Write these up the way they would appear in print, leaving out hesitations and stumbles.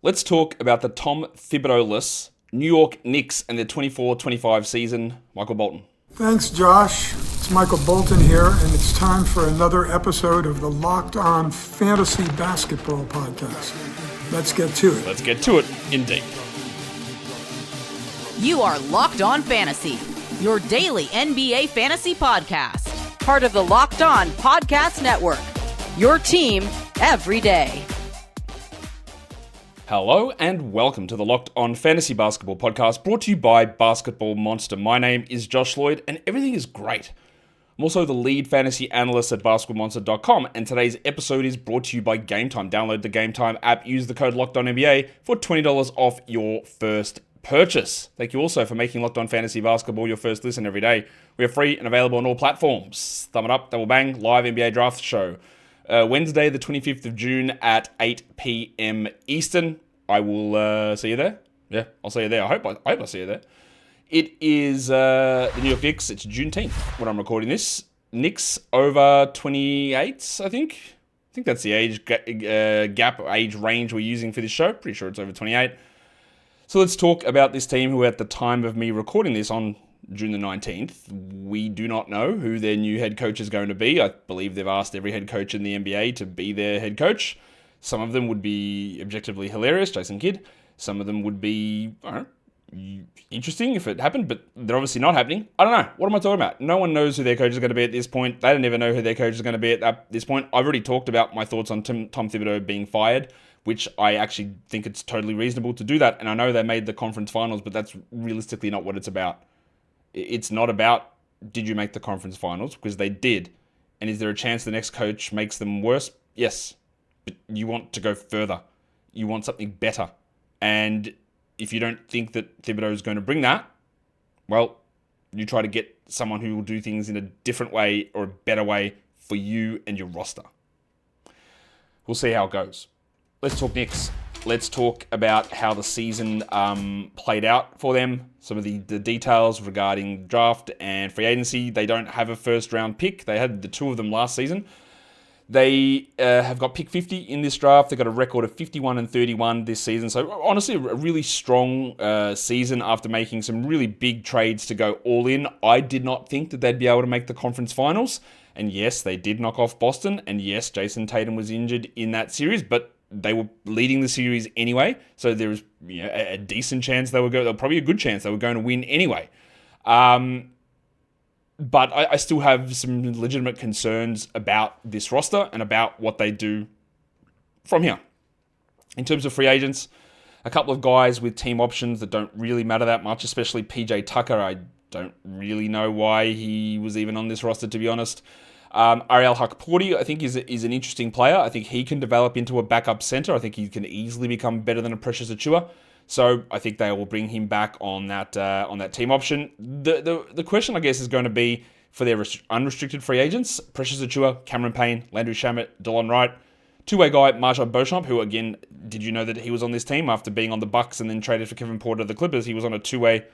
Let's talk about the Tom Thibodeau-less New York Knicks and their 24-25 season. Michael Bolton. Thanks, Josh. It's Michael Bolton here, and it's time for another episode of the Locked On Fantasy Basketball Podcast. Let's get to it. Let's get to it, indeed. You are Locked On Fantasy, your daily NBA fantasy podcast. Part of the Locked On Podcast Network, your team every day. Hello and welcome to the Locked On Fantasy Basketball Podcast, brought to you by Basketball Monster. My name is Josh Lloyd and everything is great. I'm also the lead fantasy analyst at basketballmonster.com, and today's episode is brought to you by Game Time. Download the Game Time app, use the code LOCKEDONNBA for $20 off your first purchase. Thank you also for making Locked On Fantasy Basketball your first listen every day. We are free and available on all platforms. Thumb it up, double bang, live NBA draft show. Wednesday, the 25th of June at 8 p.m. Eastern. I will see you there. Yeah, I'll see you there. I hope I see you there. It is the New York Knicks. It's Juneteenth when I'm recording this. Knicks over 28, I think. I think that's the age gap, age range we're using for this show. Pretty sure it's over 28. So let's talk about this team who, at the time of me recording this on June the 19th, we do not know who their new head coach is going to be. I believe they've asked every head coach in the NBA to be their head coach. Some of them would be objectively hilarious, Jason Kidd. Some of them would be, I don't know, interesting if it happened, but they're obviously not happening. I don't know. What am I talking about? No one knows who their coach is going to be at this point. They don't even know who their coach is going to be at this point. I've already talked about my thoughts on Tom Thibodeau being fired, which I actually think it's totally reasonable to do that. And I know they made the conference finals, but that's realistically not what it's about. It's not about, did you make the conference finals? Because they did. And is there a chance the next coach makes them worse? Yes. But you want to go further. You want something better. And if you don't think that Thibodeau is going to bring that, well, you try to get someone who will do things in a different way or a better way for you and your roster. We'll see how it goes. Let's talk Knicks. Let's talk about how the season played out for them. Some of the details regarding draft and free agency. They don't have a first round pick. They had the two of them last season. They have got pick 50 in this draft. They've got a record of 51-31 this season. So honestly, a really strong season after making some really big trades to go all in. I did not think that they'd be able to make the conference finals. And yes, they did knock off Boston. And yes, Jason Tatum was injured in that series, but they were leading the series anyway. So there was a decent chance they would go, probably a good chance they were going to win anyway. But I still have some legitimate concerns about this roster and about what they do from here. In terms of free agents, a couple of guys with team options that don't really matter that much, especially PJ Tucker. I don't really know why he was even on this roster, to be honest. Ariel Hukporti, I think, is an interesting player. I think he can develop into a backup center. I think he can easily become better than a Precious Achiuwa. So I think they will bring him back on that team option. The question, I guess, is going to be for their unrestricted free agents: Precious Achiuwa, Cameron Payne, Landry Shamet, Delon Wright, two-way guy Marjon Beauchamp, who, again, did you know that he was on this team after being on the Bucks and then traded for Kevin Porter to the Clippers? He was on a two-way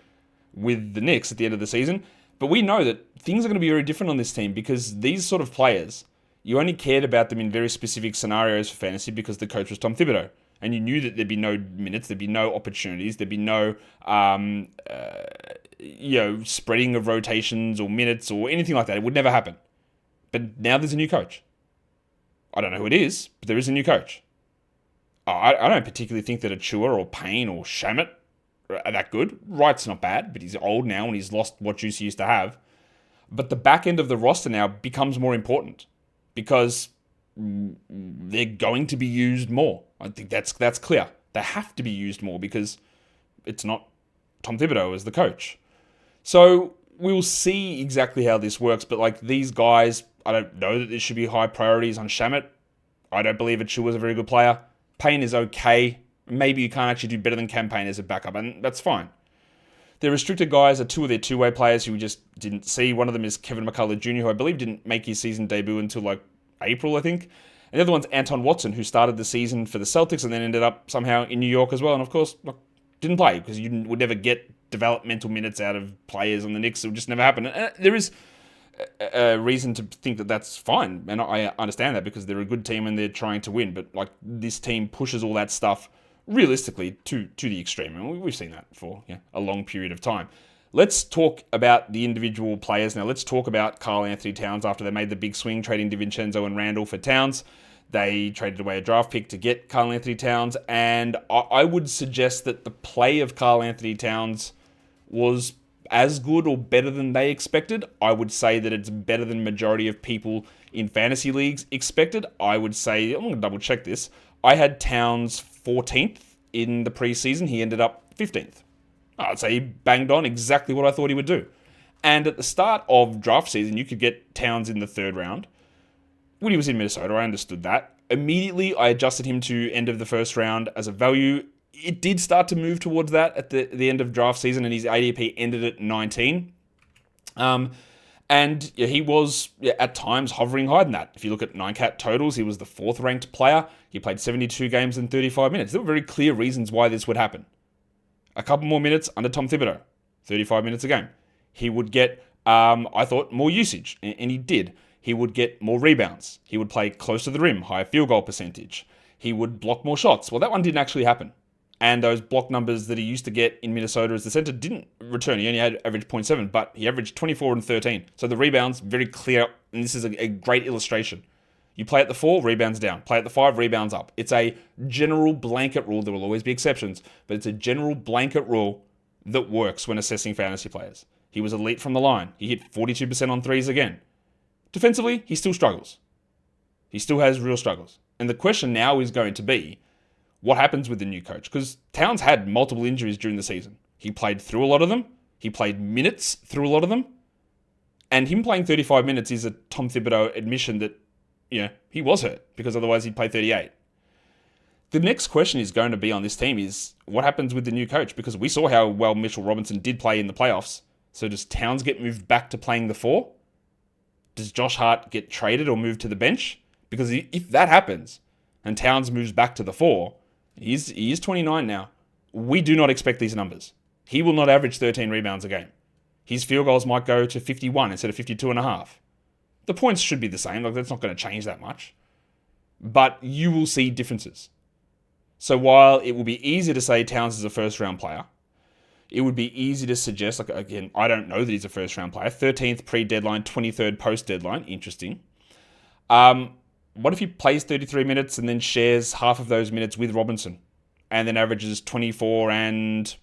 with the Knicks at the end of the season. But we know that things are going to be very different on this team because these sort of players, you only cared about them in very specific scenarios for fantasy because the coach was Tom Thibodeau. And you knew that there'd be no minutes, there'd be no opportunities, there'd be no, spreading of rotations or minutes or anything like that. It would never happen. But now there's a new coach. I don't know who it is, but there is a new coach. I don't particularly think that Achiuwa or Payne or Shamet are that good. Wright's not bad, but he's old now and he's lost what juice he used to have. But the back end of the roster now becomes more important because they're going to be used more. I think that's clear. They have to be used more because it's not Tom Thibodeau as the coach. So we'll see exactly how this works. But like these guys, I don't know that there should be high priorities on Shamet. I don't believe Achiuwa is a very good player. Payne is okay. Maybe you can't actually do better than Cam Payne as a backup, and that's fine. Their restricted guys are two of their two-way players who we just didn't see. One of them is Kevin McCullough Jr., who I believe didn't make his season debut until like April, I think. And the other one's Anton Watson, who started the season for the Celtics and then ended up somehow in New York as well. And of course, didn't play because you would never get developmental minutes out of players on the Knicks. It would just never happen. And there is a reason to think that that's fine. And I understand that because they're a good team and they're trying to win. But like this team pushes all that stuff realistically to the extreme. And we've seen that for a long period of time. Let's talk about the individual players now. Let's talk about Karl-Anthony Towns after they made the big swing, trading DiVincenzo and Randall for Towns. They traded away a draft pick to get Karl-Anthony Towns, and I would suggest that the play of Karl-Anthony Towns was as good or better than they expected. I would say that it's better than majority of people in fantasy leagues expected. I would say, I'm going to double check this. I had Towns 14th in the preseason. He ended up 15th. I'd say he banged on exactly what I thought he would do. And at the start of draft season, you could get Towns in the 3rd round. When he was in Minnesota, I understood that. Immediately, I adjusted him to end of the 1st round as a value. It did start to move towards that at the end of draft season, and his ADP ended at 19. And he was at times hovering higher than that. If you look at 9-cat totals, he was the 4th ranked player. He played 72 games in 35 minutes. There were very clear reasons why this would happen. A couple more minutes under Tom Thibodeau, 35 minutes a game. He would get, I thought, more usage, and he did. He would get more rebounds. He would play close to the rim, higher field goal percentage. He would block more shots. Well, that one didn't actually happen. And those block numbers that he used to get in Minnesota as the center didn't return. He only had average 0.7, but he averaged 24 and 13. So the rebounds, very clear, and this is a great illustration. You play at the 4, rebounds down. Play at the 5, rebounds up. It's a general blanket rule. There will always be exceptions, but it's a general blanket rule that works when assessing fantasy players. He was elite from the line. He hit 42% on threes again. Defensively, he still struggles. He still has real struggles. And the question now is going to be, what happens with the new coach? Because Towns had multiple injuries during the season. He played through a lot of them. He played minutes through a lot of them. And him playing 35 minutes is a Tom Thibodeau admission that, he was hurt, because otherwise he'd play 38. The next question is going to be on this team is, what happens with the new coach? Because we saw how well Mitchell Robinson did play in the playoffs. So does Towns get moved back to playing the 4? Does Josh Hart get traded or moved to the bench? Because if that happens, and Towns moves back to the 4, he is 29 now. We do not expect these numbers. He will not average 13 rebounds a game. His field goals might go to 51 instead of 52.5. The points should be the same. That's not going to change that much. But you will see differences. So while it will be easy to say Towns is a 1st-round player, it would be easy to suggest, again, I don't know that he's a 1st-round player. 13th pre-deadline, 23rd post-deadline. Interesting. What if he plays 33 minutes and then shares half of those minutes with Robinson and then averages 24 and,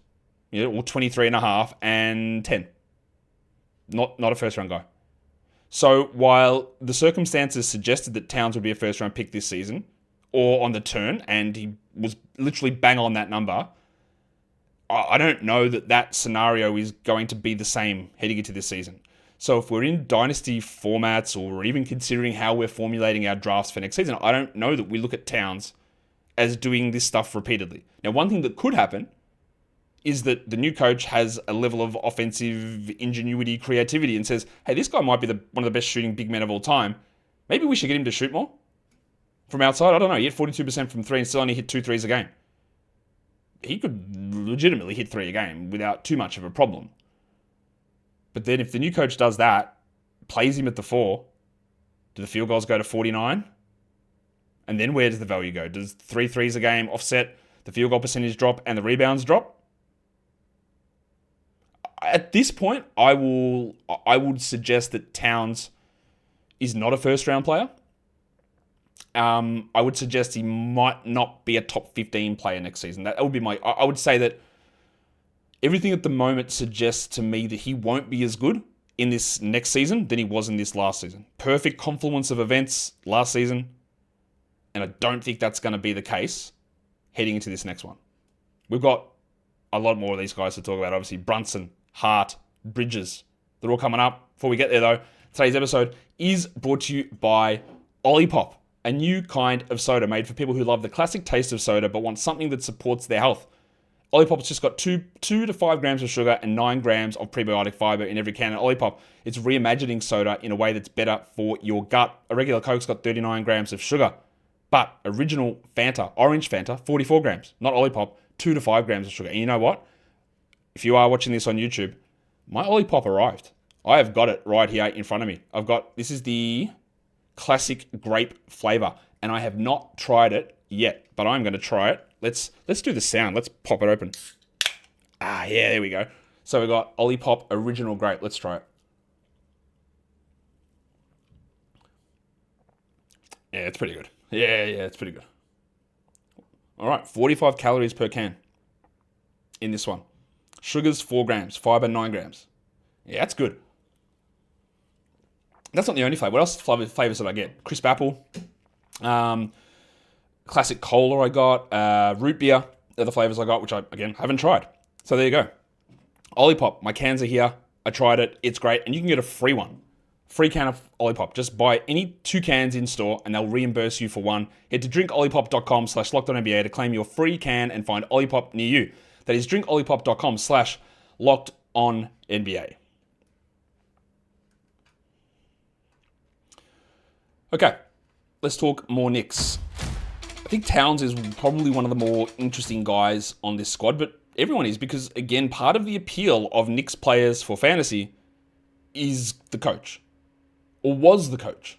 or 23.5 and 10? Not a 1st-round guy. So while the circumstances suggested that Towns would be a 1st-round pick this season, or on the turn, and he was literally bang on that number, I don't know that scenario is going to be the same heading into this season. So if we're in dynasty formats, or we're even considering how we're formulating our drafts for next season, I don't know that we look at Towns as doing this stuff repeatedly. Now, one thing that could happen is that the new coach has a level of offensive ingenuity, creativity, and says, hey, this guy might be one of the best shooting big men of all time. Maybe we should get him to shoot more from outside. I don't know. He hit 42% from 3 and still only hit 2 threes a game. He could legitimately hit 3 a game without too much of a problem. But then if the new coach does that, plays him at the 4, do the field goals go to 49? And then where does the value go? Does 3 threes a game offset the field goal percentage drop and the rebounds drop? At this point, I would suggest that Towns is not a 1st-round player. I would suggest he might not be a top 15 player next season. That would be I would say that everything at the moment suggests to me that he won't be as good in this next season than he was in this last season. Perfect confluence of events last season, and I don't think that's going to be the case heading into this next one. We've got a lot more of these guys to talk about. Obviously, Brunson, Hart, Bridges. They're all coming up. Before we get there, though, today's episode is brought to you by Olipop, a new kind of soda made for people who love the classic taste of soda but want something that supports their health. Olipop's just got 2 to 5 grams of sugar and 9 grams of prebiotic fiber in every can. And Olipop, it's reimagining soda in a way that's better for your gut. A regular Coke's got 39 grams of sugar, but original Fanta, orange Fanta, 44 grams. Not Olipop, 2 to 5 grams of sugar. And you know what? If you are watching this on YouTube, my Olipop arrived. I have got it right here in front of me. This is the classic grape flavor, and I have not tried it yet, but I'm going to try it. Let's do the sound. Let's pop it open. Yeah, there we go. So we got Olipop Original Grape. Let's try it. Yeah, it's pretty good. Yeah, it's pretty good. All right, 45 calories per can in this one. Sugars, 4 grams. Fiber, 9 grams. Yeah, that's good. That's not the only flavour. What else flavours did I get? Crisp apple. Classic cola I got. Root beer. They're the flavours I got, which I, again, haven't tried. So there you go. Olipop. My cans are here. I tried it. It's great. And you can get a free one. Free can of Olipop. Just buy any 2 cans in store and they'll reimburse you for one. Head to drinkolipop.com/lockedonnba to claim your free can and find Olipop near you. That is drinkolipop.com/lockedonnba. Okay, let's talk more Knicks. I think Towns is probably one of the more interesting guys on this squad, but everyone is because, again, part of the appeal of Knicks players for fantasy is the coach. Or was the coach.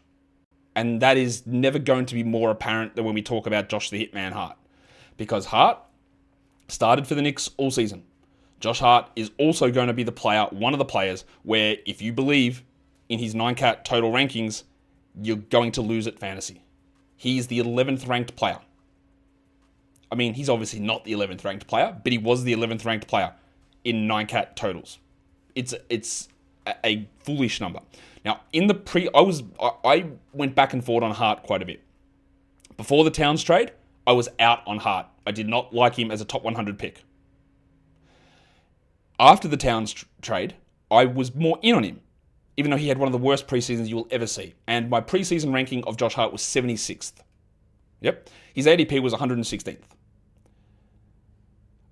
And that is never going to be more apparent than when we talk about Josh the Hitman Hart. Because Hart started for the Knicks all season. Josh Hart is also going to be the player, one of the players, where if you believe in his 9-cat total rankings, you're going to lose at fantasy. He's the 11th ranked player. I mean, he's obviously not the 11th ranked player, but he was the 11th ranked player in 9-cat totals. It's a foolish number. Now, in the I went back and forth on Hart quite a bit. Before the Towns trade, I was out on Hart. I did not like him as a top 100 pick. After the Towns trade, I was more in on him, even though he had one of the worst preseasons you will ever see. And my preseason ranking of Josh Hart was 76th. Yep. His ADP was 116th.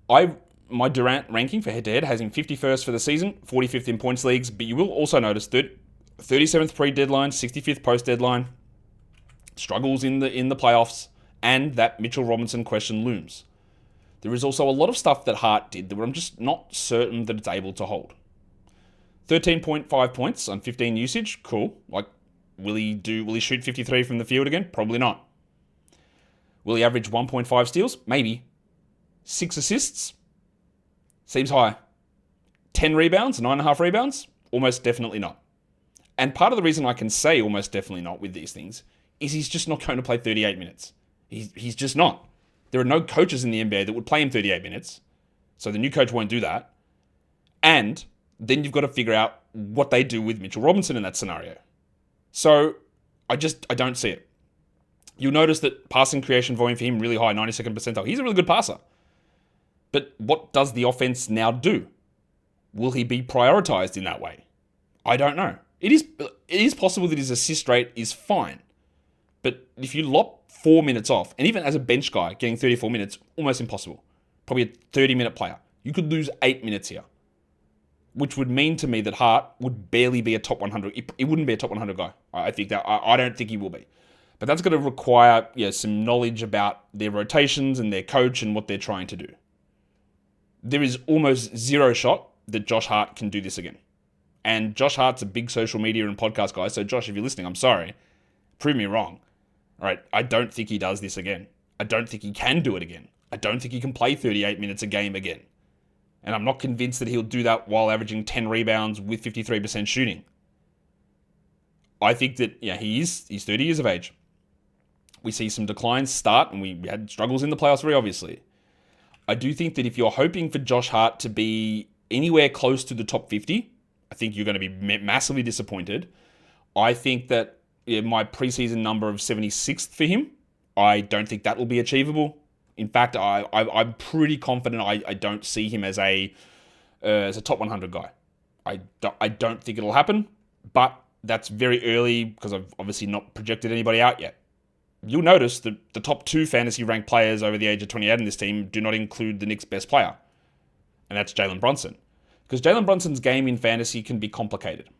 My Durant ranking for head-to-head has him 51st for the season, 45th in points leagues, but you will also notice that 37th pre-deadline, 65th post-deadline, struggles in the playoffs, and that Mitchell Robinson question looms. There is also a lot of stuff that Hart did that I'm just not certain that it's able to hold. 13.5 points on 15 usage, cool. Like, will he shoot 53 from the field again? Probably not. Will he average 1.5 steals? Maybe. 6 assists? Seems high. 10 rebounds? 9.5 rebounds? Almost definitely not. And part of the reason I can say almost definitely not with these things is he's just not going to play 38 minutes. He's just not. There are no coaches in the NBA that would play him 38 minutes. So the new coach won't do that. And then you've got to figure out what they do with Mitchell Robinson in that scenario. So I don't see it. You'll notice that passing creation volume for him really high, 92nd percentile. He's a really good passer. But what does the offense now do? Will he be prioritized in that way? I don't know. It is possible that his assist rate is fine. But if you lop 4 minutes off, and even as a bench guy, getting 34 minutes, almost impossible. Probably a 30-minute player. You could lose 8 minutes here. Which would mean to me that Hart would barely be a top 100. He wouldn't be a top 100 guy. I don't think he will be. But that's going to require some knowledge about their rotations and their coach and what they're trying to do. There is almost zero shot that Josh Hart can do this again. And Josh Hart's a big social media and podcast guy. So Josh, if you're listening, I'm sorry. Prove me wrong. All right, I don't think he does this again. I don't think he can do it again. I don't think he can play 38 minutes a game again. And I'm not convinced that he'll do that while averaging 10 rebounds with 53% shooting. I think that, he's 30 years of age. We see some declines start, and we had struggles in the playoffs very obviously. I do think that if you're hoping for Josh Hart to be anywhere close to the top 50, I think you're going to be massively disappointed. I think that my preseason number of 76th for him, I don't think that will be achievable. In fact, I'm pretty confident I don't see him as a top 100 guy. I don't think it'll happen, but that's very early because I've obviously not projected anybody out yet. You'll notice that the top 2 fantasy ranked players over the age of 28 in this team do not include the Knicks' best player, and that's Jalen Brunson. Because Jalen Brunson's game in fantasy can be complicated.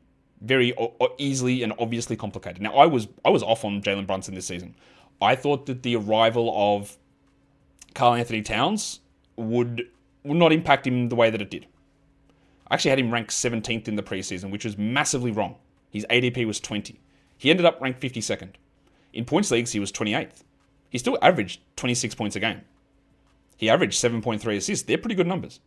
Very easily and obviously complicated. Now, I was off on Jalen Brunson this season. I thought that the arrival of Karl-Anthony Towns would not impact him the way that it did. I actually had him ranked 17th in the preseason, which was massively wrong. His ADP was 20. He ended up ranked 52nd. In points leagues, he was 28th. he still averaged 26 points a game. He averaged 7.3 assists. They're pretty good numbers.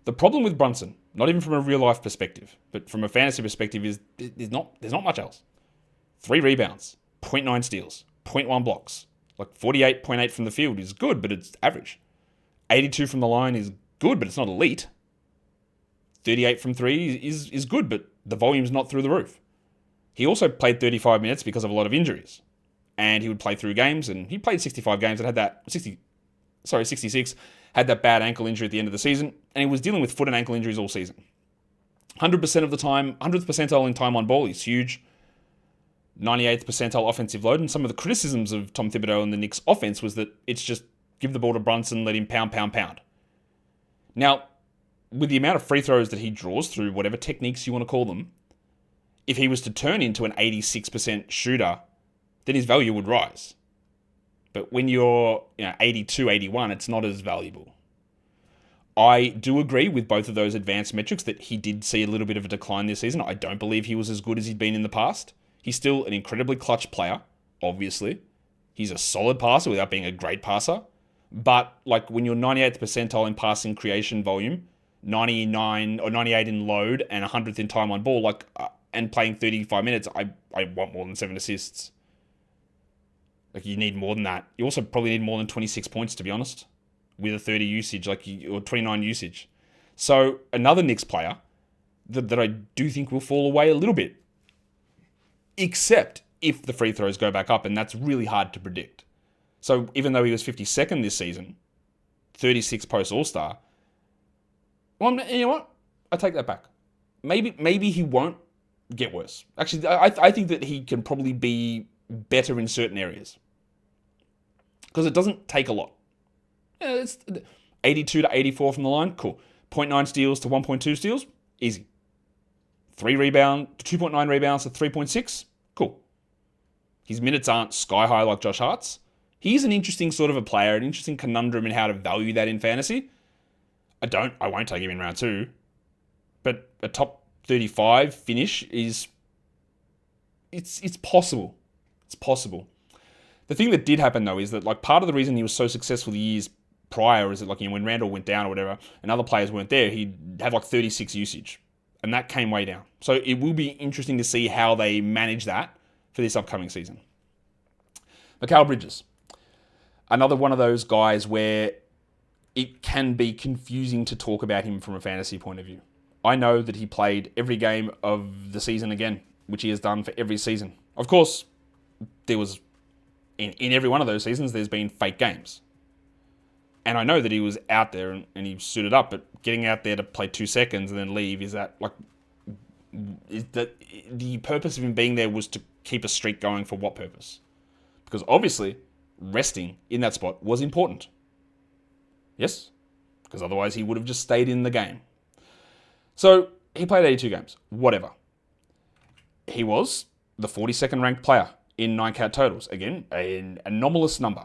The problem with Brunson, not even from a real life perspective, but from a fantasy perspective, is there's not much else. 3 rebounds, 0.9 steals, 0.1 blocks. Like 48.8 from the field is good, but it's average. 82 from the line is good, but it's not elite. 38 from 3 is good, but the volume's not through the roof. He also played 35 minutes because of a lot of injuries. And he would play through games, and he played 65 games and had that 66, had that bad ankle injury at the end of the season, and he was dealing with foot and ankle injuries all season. 100% of the time, 100th percentile in time on ball, he's huge. 98th percentile offensive load, and some of the criticisms of Tom Thibodeau and the Knicks offense was that it's just give the ball to Brunson, let him pound. Now, with the amount of free throws that he draws through whatever techniques you want to call them, if he was to turn into an 86% shooter, then his value would rise. But when you're 82, 81, it's not as valuable. I do agree with both of those advanced metrics that he did see a little bit of a decline this season. I don't believe he was as good as he'd been in the past. He's still an incredibly clutch player, obviously. He's a solid passer without being a great passer. But like when you're 98th percentile in passing creation volume, 99 or 98 in load, and 100th in time on ball, and playing 35 minutes, I want more than 7 assists. Like you need more than that. You also probably need more than 26 points, to be honest, with a 30 usage, or 29 usage. So another Knicks player that I do think will fall away a little bit, except if the free throws go back up, and that's really hard to predict. So even though he was 52nd this season, 36 post All-Star, well, you know what? I take that back. Maybe he won't get worse. Actually, I think that he can probably be better in certain areas. Because it doesn't take a lot. Yeah, it's 82 to 84 from the line, cool. 0.9 steals to 1.2 steals, easy. 2.9 rebounds to 3.6, cool. His minutes aren't sky high like Josh Hart's. He's an interesting sort of a player, an interesting conundrum in how to value that in fantasy. I won't take him in round 2. But a top 35 finish is, it's possible. It's possible. The thing that did happen though is that part of the reason he was so successful the years prior is that when Randall went down or whatever and other players weren't there, he'd have 36 usage. And that came way down. So it will be interesting to see how they manage that for this upcoming season. Mikal Bridges. Another one of those guys where it can be confusing to talk about him from a fantasy point of view. I know that he played every game of the season again, which he has done for every season. Of course, there was, in every one of those seasons, there's been fake games. And I know that he was out there and he suited up, but getting out there to play 2 seconds and then leave, is that the purpose of him being there was to keep a streak going for what purpose? Because obviously, resting in that spot was important. Yes? Because otherwise he would have just stayed in the game. So, he played 82 games. Whatever. He was the 42nd ranked player in 9-cat totals. Again, an anomalous number.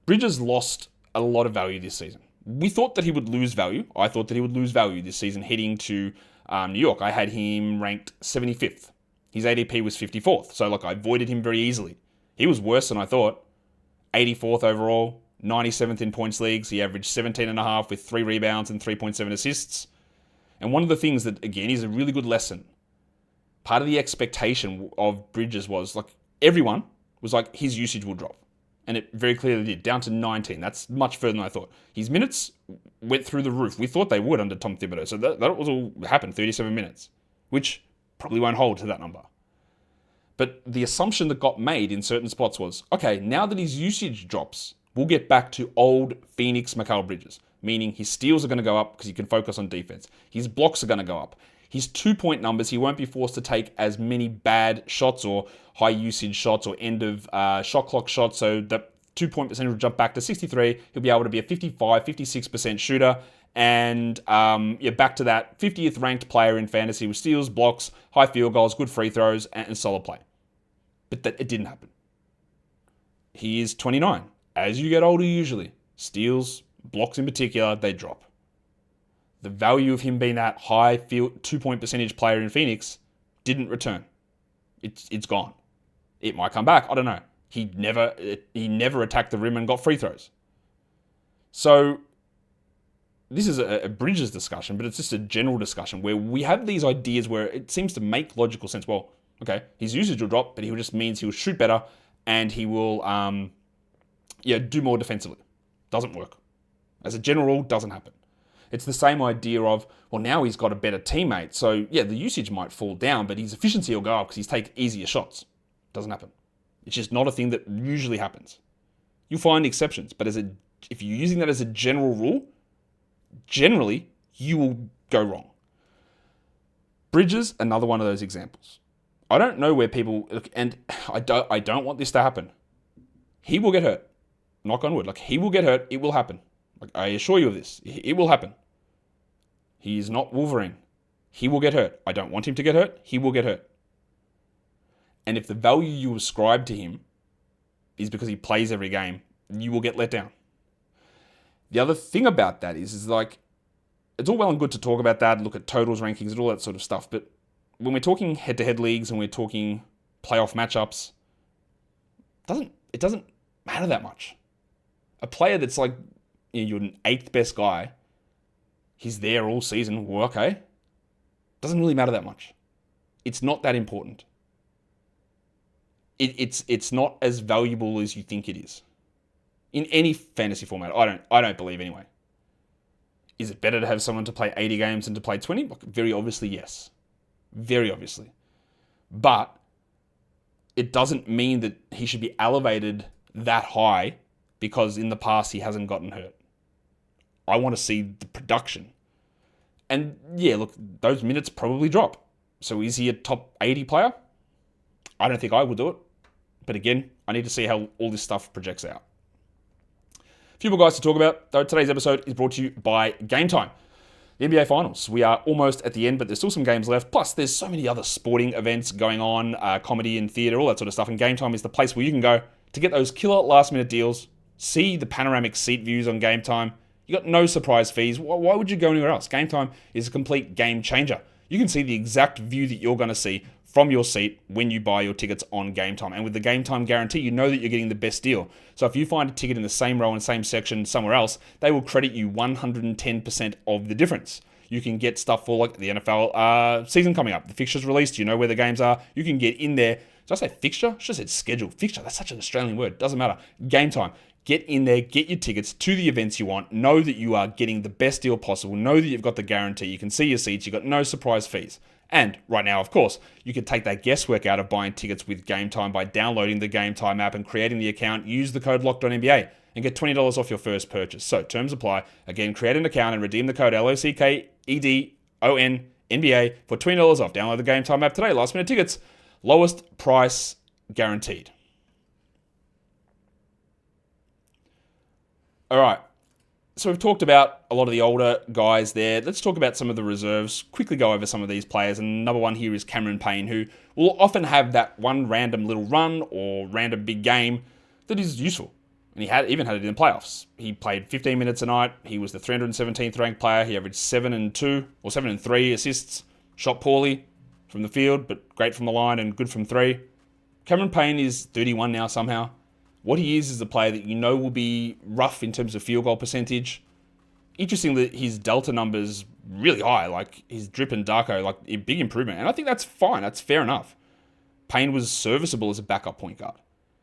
Bridges lost a lot of value this season. We thought that he would lose value. I thought that he would lose value this season heading to New York. I had him ranked 75th. His ADP was 54th. So, I avoided him very easily. He was worse than I thought. 84th overall, 97th in points leagues. He averaged 17.5 with 3 rebounds and 3.7 assists. And one of the things that, again, is a really good lesson. Part of the expectation of Bridges was, everyone was his usage will drop. And it very clearly did, down to 19. That's much further than I thought. His minutes went through the roof. We thought they would under Tom Thibodeau. So that was all happened, 37 minutes, which probably won't hold to that number. But the assumption that got made in certain spots was, okay, now that his usage drops, we'll get back to old Phoenix Mikal Bridges, meaning his steals are going to go up because he can focus on defense. His blocks are going to go up. His 2-point numbers, he won't be forced to take as many bad shots or high usage shots or end of shot clock shots. So the 2-point percentage will jump back to 63. He'll be able to be a 55, 56% shooter. And back to that 50th ranked player in fantasy with steals, blocks, high field goals, good free throws, and solid play. But it didn't happen. He is 29. As you get older, usually, steals, blocks in particular, they drop. The value of him being that high field 2-point percentage player in Phoenix didn't return. It's gone. It might come back. I don't know. He never attacked the rim and got free throws. So this is a Bridges discussion, but it's just a general discussion where we have these ideas where it seems to make logical sense. Well, okay, his usage will drop, but he just means he'll shoot better and he will do more defensively. Doesn't work. As a general rule, doesn't happen. It's the same idea of, well, now he's got a better teammate. So, yeah, the usage might fall down, but his efficiency will go up because he's taking easier shots. Doesn't happen. It's just not a thing that usually happens. You'll find exceptions, but if you're using that as a general rule, generally, you will go wrong. Bridges, another one of those examples. I don't know where people, and I don't want this to happen. He will get hurt. Knock on wood. He will get hurt. It will happen. I assure you of this. It will happen. He is not Wolverine. He will get hurt. I don't want him to get hurt. He will get hurt. And if the value you ascribe to him is because he plays every game, you will get let down. The other thing about that is it's all well and good to talk about that, look at totals, rankings, and all that sort of stuff. But when we're talking head-to-head leagues and we're talking playoff matchups, it doesn't matter that much. A player that's you're an 8th best guy, he's there all season, well, okay. Doesn't really matter that much. It's not that important. It's not as valuable as you think it is. In any fantasy format, I don't believe anyway. Is it better to have someone to play 80 games than to play 20? Very obviously, yes. Very obviously. But it doesn't mean that he should be elevated that high because in the past he hasn't gotten hurt. I want to see the production. And yeah, look, those minutes probably drop. So is he a top 80 player? I don't think I would do it. But again, I need to see how all this stuff projects out. A few more guys to talk about, though. Today's episode is brought to you by Game Time. The NBA Finals. We are almost at the end, but there's still some games left. Plus, there's so many other sporting events going on, comedy and theatre, all that sort of stuff. And Game Time is the place where you can go to get those killer last-minute deals, see the panoramic seat views on Game Time. You got no surprise fees. Why would you go anywhere else? Game Time is a complete game changer. You can see the exact view that you're going to see from your seat when you buy your tickets on Game Time. And with the Game Time guarantee, you know that you're getting the best deal. So if you find a ticket in the same row and same section somewhere else, they will credit you 110% of the difference. You can get stuff for the NFL season coming up. The fixture's released. You know where the games are. You can get in there. Did I say fixture? I should have said schedule. Fixture, that's such an Australian word. Doesn't matter. Game Time. Get in there, get your tickets to the events you want. Know that you are getting the best deal possible. Know that you've got the guarantee. You can see your seats. You've got no surprise fees. And right now, of course, you can take that guesswork out of buying tickets with Game Time by downloading the Game Time app and creating the account. Use the code LOCKEDONNBA and get $20 off your first purchase. So terms apply. Again, create an account and redeem the code LOCKEDONNBA for $20 off. Download the Game Time app today. Last minute tickets. Lowest price guaranteed. All right, so we've talked about a lot of the older guys there. Let's talk about some of the reserves. Quickly go over some of these players. And number one here is Cameron Payne, who will often have that one random little run or random big game that is useful. And he even had it in the playoffs. He played 15 minutes a night. He was the 317th ranked player. He averaged 7 and 3 assists. Shot poorly from the field, but great from the line and good from three. Cameron Payne is 31 now somehow. What he is a player that you know will be rough in terms of field goal percentage. Interesting that his delta numbers really high, his drip and Darko, a big improvement. And I think that's fine. That's fair enough. Payne was serviceable as a backup point guard.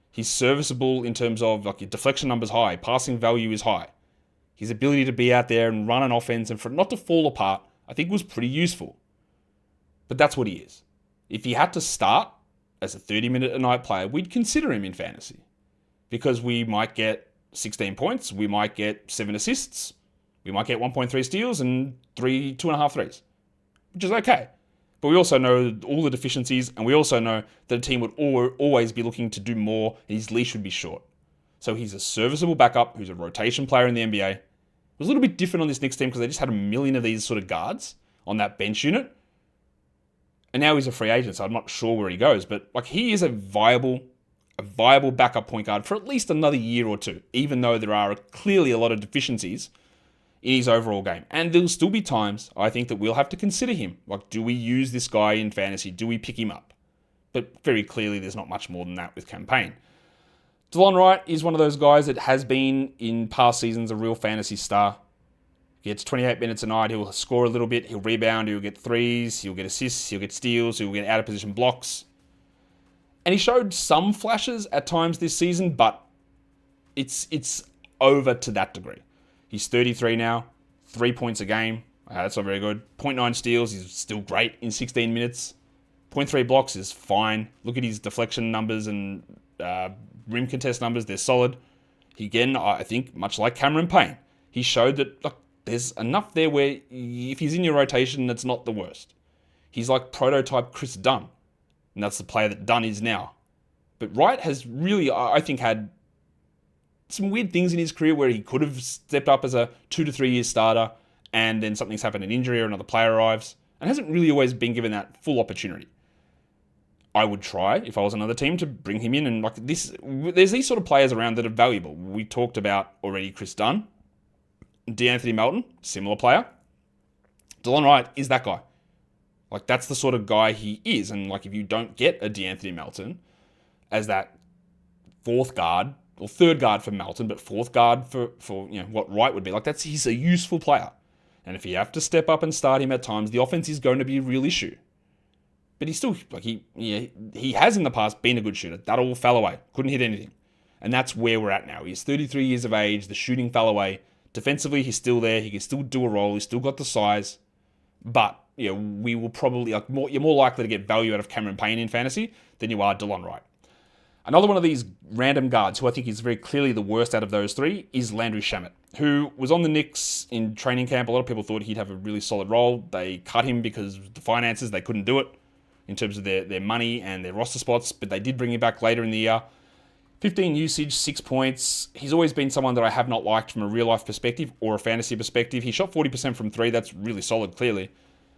He's serviceable in terms of deflection numbers high, passing value is high. His ability to be out there and run an offense and for it not to fall apart, I think was pretty useful. But that's what he is. If he had to start as a 30-minute a night player, we'd consider him in fantasy. Because we might get 16 points, we might get 7 assists, we might get 1.3 steals and 2.5 threes, which is okay. But we also know all the deficiencies, and we also know that a team would always be looking to do more, and his leash would be short. So he's a serviceable backup who's a rotation player in the NBA. It was a little bit different on this Knicks team because they just had a million of these sort of guards on that bench unit. And now he's a free agent, so I'm not sure where he goes. But he is a viable backup point guard for at least another year or two, even though there are clearly a lot of deficiencies in his overall game. And there'll still be times, I think, that we'll have to consider him. Do we use this guy in fantasy? Do we pick him up? But very clearly, there's not much more than that with Cam Payne. Delon Wright is one of those guys that has been in past seasons a real fantasy star. He gets 28 minutes a night, he'll score a little bit, he'll rebound, he'll get threes, he'll get assists, he'll get steals, he'll get out of position blocks. And he showed some flashes at times this season, but it's over to that degree. He's 33 now, 3 points a game. That's not very good. 0.9 steals, he's still great in 16 minutes. 0.3 blocks is fine. Look at his deflection numbers and rim contest numbers, they're solid. Again, I think, much like Cameron Payne, he showed that look, there's enough there where if he's in your rotation, it's not the worst. He's like prototype Chris Dunn, and that's the player that Dunn is now. But Wright has really, I think, had some weird things in his career where he could have stepped up as a 2 to 3 year starter, and then something's happened, an injury or another player arrives, and hasn't really always been given that full opportunity. I would try, if I was another team, to bring him in, and like this, there's these sort of players around that are valuable. We talked about already Chris Dunn. D'Anthony Melton, similar player. Delon Wright is that guy. Like, that's the sort of guy he is. And, like, if you don't get a D'Anthony Melton as that fourth guard, or third guard for Melton, but fourth guard for what Wright would be, like, he's a useful player. And if you have to step up and start him at times, the offense is going to be a real issue. But he's still, like, he has in the past been a good shooter. That all fell away. Couldn't hit anything. And that's where we're at now. He's 33 years of age. The shooting fell away. Defensively, he's still there. He can still do a role. He's still got the size. But, we will probably, you're more likely to get value out of Cameron Payne in fantasy than you are Delon Wright. Another one of these random guards, who I think is very clearly the worst out of those three, is Landry Shamet, who was on the Knicks in training camp. A lot of people thought he'd have a really solid role. They cut him because of the finances. They couldn't do it in terms of their money and their roster spots, but they did bring him back later in the year. 15 usage, 6 points. He's always been someone that I have not liked from a real-life perspective or a fantasy perspective. He shot 40% from three. That's really solid, clearly.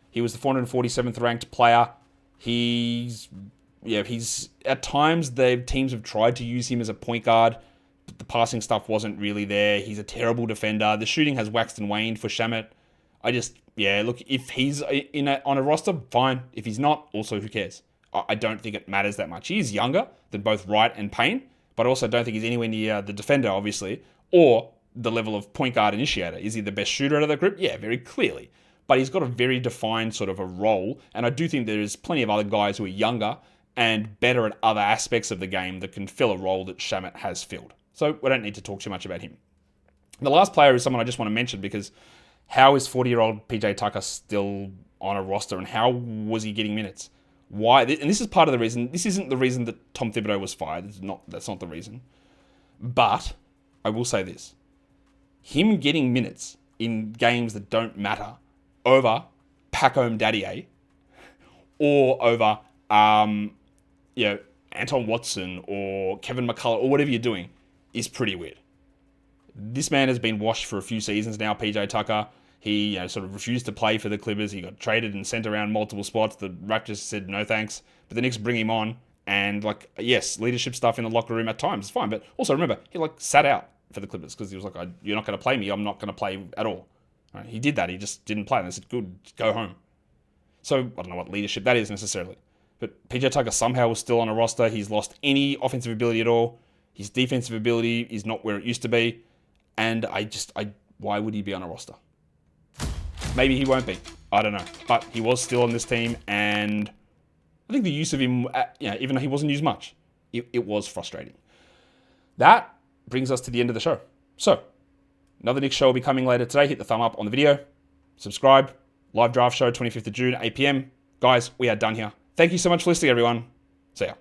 He was the 447th ranked player. He's at times, teams have tried to use him as a point guard, but the passing stuff wasn't really there. He's a terrible defender. The shooting has waxed and waned for Shamet. Look, if he's on a roster, fine. If he's not, also, who cares? I don't think it matters that much. He's younger than both Wright and Payne, but I also don't think he's anywhere near the defender, obviously, or the level of point guard initiator. Is he the best shooter out of that group? Yeah, very clearly. But he's got a very defined sort of a role, and I do think there's plenty of other guys who are younger and better at other aspects of the game that can fill a role that Shamet has filled. So we don't need to talk too much about him. The last player is someone I just want to mention because how is 40-year-old PJ Tucker still on a roster, and how was he getting minutes? Why? And this is part of the reason. This isn't the reason that Tom Thibodeau was fired. That's not the reason. But I will say this. Him getting minutes in games that don't matter over Pacome Daddier or over Anton Watson or Kevin McCullough or whatever you're doing is pretty weird. This man has been washed for a few seasons now, PJ Tucker. He sort of refused to play for the Clippers. He got traded and sent around multiple spots. The Raptors said no thanks. But the Knicks bring him on. And, yes, leadership stuff in the locker room at times is fine. But also remember, he, sat out for the Clippers because he was like, you're not going to play me. I'm not going to play at all. Right? He did that. He just didn't play. And they said, good, go home. So I don't know what leadership that is necessarily. But PJ Tucker somehow was still on a roster. He's lost any offensive ability at all. His defensive ability is not where it used to be. And why would he be on a roster? Maybe he won't be. I don't know. But he was still on this team, and I think the use of him, even though he wasn't used much, it was frustrating. That brings us to the end of the show. So, another Knicks show will be coming later today. Hit the thumb up on the video. Subscribe. Live draft show, 25th of June, 8 p.m. Guys, we are done here. Thank you so much for listening, everyone. See ya.